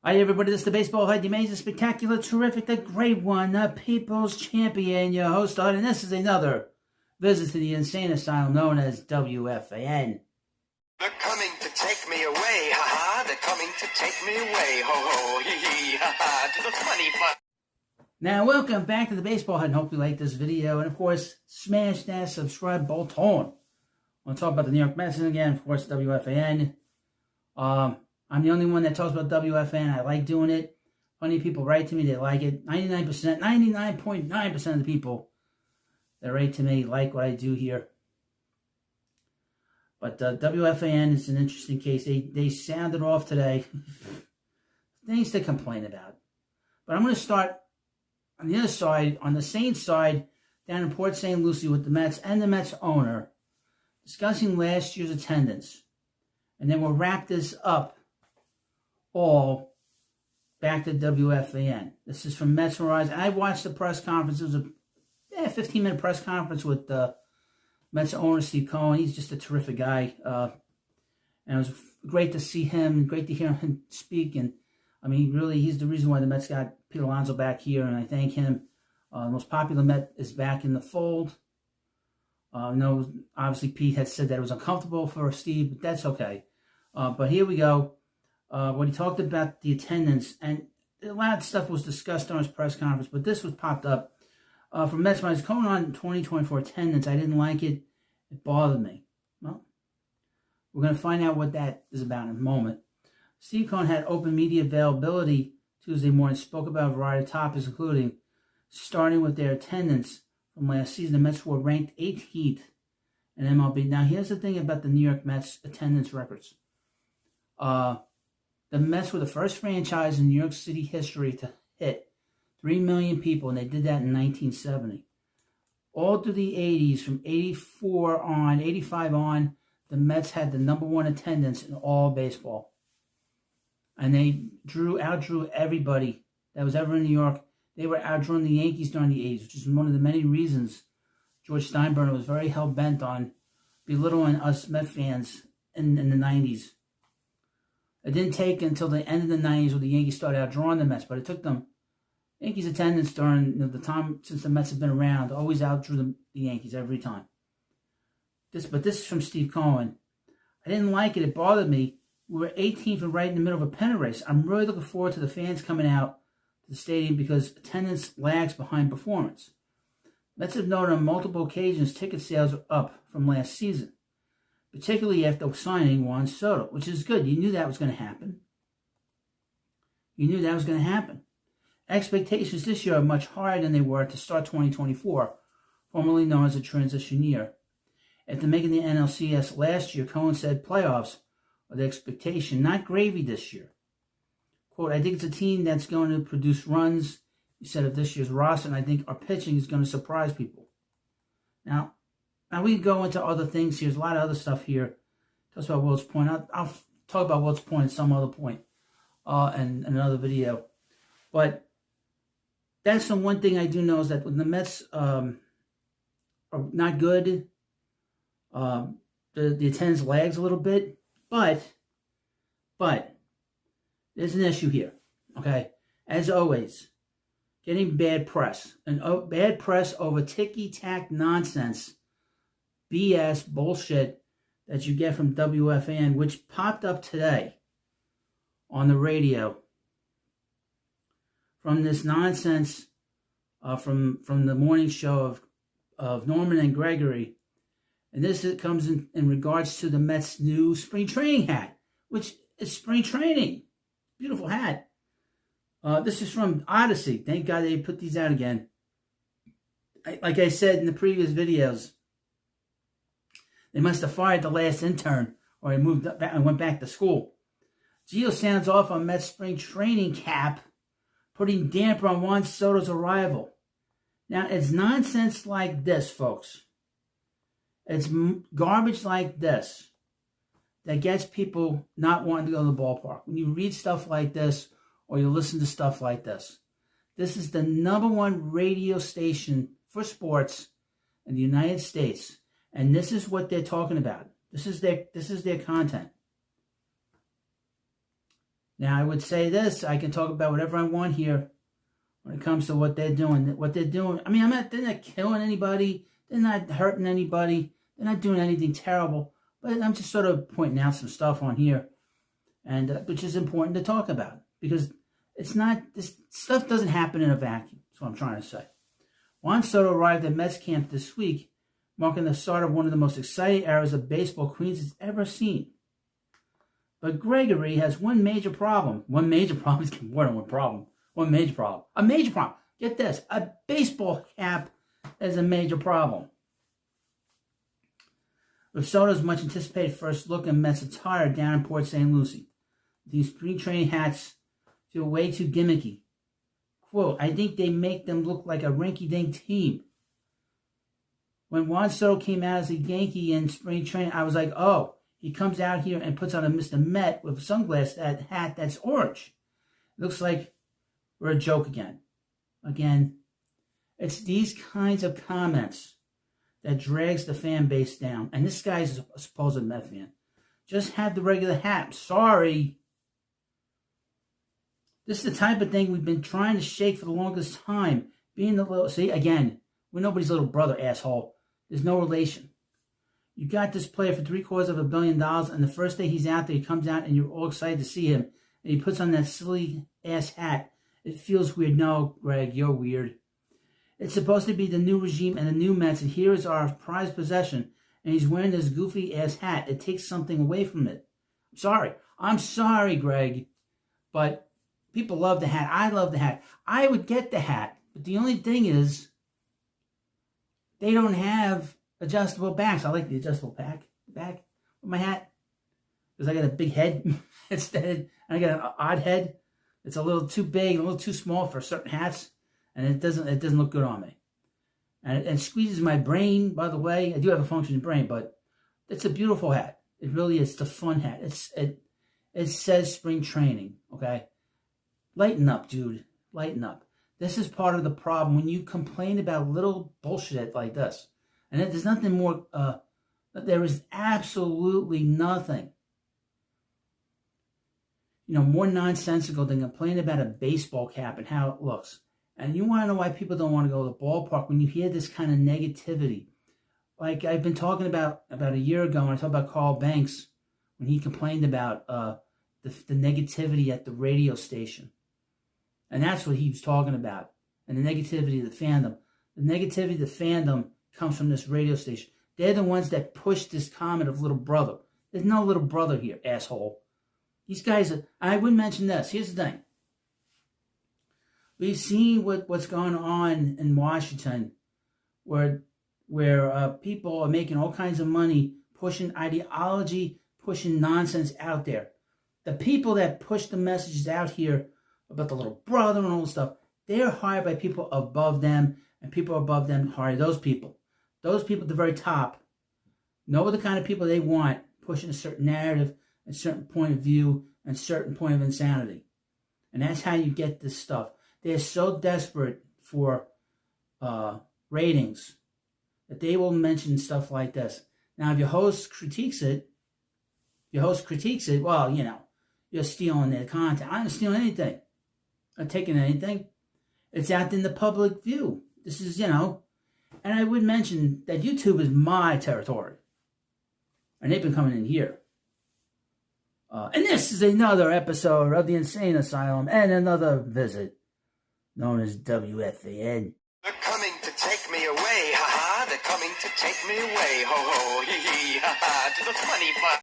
Hi everybody, this is the Baseball Head, the amazing, spectacular, terrific, the great one, the People's Champion, your host, and this is another visit to the insane asylum known as WFAN. They're coming to take me away, ha-ha, they're coming to take me away, ho-ho, hee-hee, ha-ha, to the funny fun. Now, welcome back to the Baseball Head, and hope you like this video, and of course, smash that subscribe button. I want to talk about the New York Mets again, of course, WFAN. I'm the only one that talks about WFAN. I like doing it. Plenty of people write to me. They like it. 99.9% of the people that write to me like what I do here. But WFAN is an interesting case. They sounded off today. Things to complain about. But I'm going to start on the other side, on the same side, down in Port St. Lucie with the Mets and the Mets owner, discussing last year's attendance. And then we'll wrap this up all back to WFAN. This is from Mets Horizon. I watched the press conference. It was a 15-minute press conference with Mets owner Steve Cohen. He's just a terrific guy. And it was great to see him, great to hear him speak. And, I mean, really, he's the reason why the Mets got Pete Alonso back here, and I thank him. The most popular Met is back in the fold. No, obviously, Pete had said that it was uncomfortable for Steve, but that's okay. But here we go. When he talked about the attendance, and a lot of stuff was discussed on his press conference, but this was popped up from Mets fans. Going on 2024 attendance, I didn't like it. It bothered me. Well, we're going to find out what that is about in a moment. Steve Cohen had open media availability Tuesday morning, spoke about a variety of topics, including starting with their attendance from last season. The Mets were ranked 18th in MLB. Now, here's the thing about the New York Mets attendance records. The Mets were the first franchise in New York City history to hit 3 million people, and they did that in 1970. All through the 80s, from 84 on, 85 on, the Mets had the #1 attendance in all baseball. And they outdrew everybody that was ever in New York. They were outdrawing the Yankees during the 80s, which is one of the many reasons George Steinbrenner was very hell-bent on belittling us Met fans in the 90s. It didn't take until the end of the 90s where the Yankees started outdrawing the Mets, but it took them. Yankees' attendance during the time since the Mets have been around always outdrew the Yankees every time. But this is from Steve Cohen. I didn't like it. It bothered me. We were 18th and right in the middle of a pennant race. I'm really looking forward to the fans coming out to the stadium because attendance lags behind performance. Mets have noted on multiple occasions ticket sales are up from last season, particularly after signing Juan Soto, which is good. You knew that was going to happen. Expectations this year are much higher than they were to start 2024, formerly known as a transition year. After making the NLCS last year, Cohen said playoffs are the expectation, not gravy this year. Quote, I think it's a team that's going to produce runs, he said, of this year's roster, and I think our pitching is going to surprise people. Now we can go into other things here. There's a lot of other stuff here. Talks about Wilt's point. I'll talk about Wilt's point at some other point in another video. But that's the one thing I do know is that when the Mets are not good, the attendance lags a little bit. But there's an issue here. Okay, as always, getting bad press bad press over ticky-tack nonsense. BS bullshit that you get from WFAN, which popped up today on the radio from this nonsense from the morning show of Norman and Gregory. And this comes in regards to the Mets' new spring training hat, which is spring training. Beautiful hat. This is from Odyssey. Thank God they put these out again. Like I said in the previous videos, they must have fired the last intern, or he moved up and went back to school. Gio sounds off on Mets spring training cap, putting damper on Juan Soto's arrival. Now, it's nonsense like this, folks. It's garbage like this that gets people not wanting to go to the ballpark. When you read stuff like this, or you listen to stuff like this, this is the #1 radio station for sports in the United States. And this is what they're talking about. This is their content. Now, I would say this. I can talk about whatever I want here when it comes to what they're doing. I mean, they're not killing anybody. They're not hurting anybody. They're not doing anything terrible. But I'm just sort of pointing out some stuff on here, and which is important to talk about, because it's not, this stuff doesn't happen in a vacuum. That's what I'm trying to say. Juan Soto arrived at Mets camp this week, marking the start of one of the most exciting eras of baseball Queens has ever seen. But Gregory has one major problem. One major problem is more than one problem. One major problem. A major problem. Get this. A baseball cap is a major problem. With Soto's much anticipated first look in Mets attire down in Port St. Lucie, these spring training hats feel way too gimmicky. Quote, I think they make them look like a rinky-dink team. When Juan Soto came out as a Yankee in spring training, I was like, oh, he comes out here and puts on a Mr. Met with sunglasses, that hat that's orange. It looks like we're a joke again. Again, it's these kinds of comments that drags the fan base down. And this guy's a supposed Met fan. Just have the regular hat. Sorry. This is the type of thing we've been trying to shake for the longest time. Being the little, see, again, we're nobody's little brother, asshole. There's no relation. You got this player for $750 million, and the first day he's out there, he comes out and you're all excited to see him, and he puts on that silly ass hat. It feels weird. No, Greg, you're weird. It's supposed to be the new regime and the new Mets, and here is our prized possession, and he's wearing this goofy ass hat. It takes something away from it. I'm sorry, Greg, but people love the hat. I love the hat. I would get the hat, but the only thing is they don't have adjustable backs. I like the adjustable back with my hat, because I got a big head instead, and I got an odd head. It's a little too big, a little too small for certain hats, and it doesn't look good on me. And it squeezes my brain, by the way. I do have a functioning brain, but it's a beautiful hat. It really is. It's a fun hat. It says spring training, okay? Lighten up, dude. Lighten up. This is part of the problem when you complain about little bullshit like this. And there's nothing more, there is absolutely nothing, more nonsensical than complaining about a baseball cap and how it looks. And you want to know why people don't want to go to the ballpark when you hear this kind of negativity. Like I've been talking about a year ago when I talked about Carl Banks, when he complained about the negativity at the radio station. And that's what he was talking about. And the negativity of the fandom. The negativity of the fandom comes from this radio station. They're the ones that push this comment of little brother. There's no little brother here, asshole. These guys I would mention this. Here's the thing. We've seen what's going on in Washington, where people are making all kinds of money, pushing ideology, pushing nonsense out there. The people that push the messages out here about the little brother and all this stuff, they're hired by people above them, and people above them hire those people. Those people at the very top know the kind of people they want, pushing a certain narrative, a certain point of view, and a certain point of insanity. And that's how you get this stuff. They're so desperate for ratings that they will mention stuff like this. Now, if your host critiques it, well, you're stealing their content. I'm not stealing anything. I'm not taking anything. It's out in the public view. This is, and I would mention that YouTube is my territory. And they've been coming in here. And this is another episode of the Insane Asylum and another visit known as WFAN. They're coming to take me away, ha ha. They're coming to take me away, ho ho, hee hee, ha ha, to the funny part.